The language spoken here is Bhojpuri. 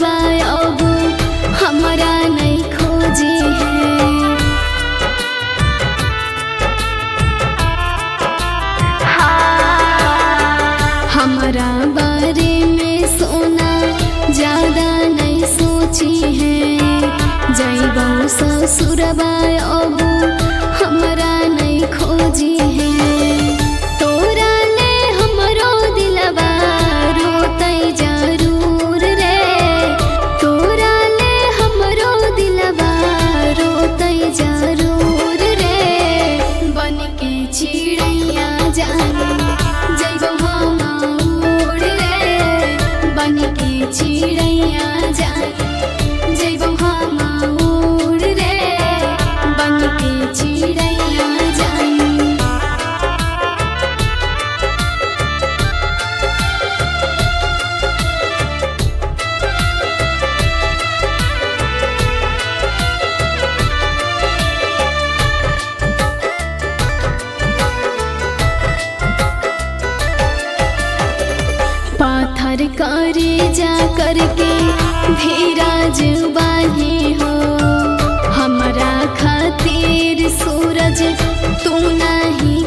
ससुरबा अब हमारा नहीं खोजे है। हमारा बारे में सोना ज्यादा नहीं सोची है। जइबो ससुरबा अब हमारा नहीं खोजी है। तोरा ले हमरो दिलवा रोतै जरूर रे। तोरा ले हमरो दिलवा रोतै जरूर रे। बन के चिड़ैया जाने जइबो हम उड़ रे। बन के चिड़ैया जाने जइबो हम उड़ रे। बन के चिड़ैया जाने। पाथर करे जा करके धीरज बाहे हो। हमारा खातिर सूरज तू नहीं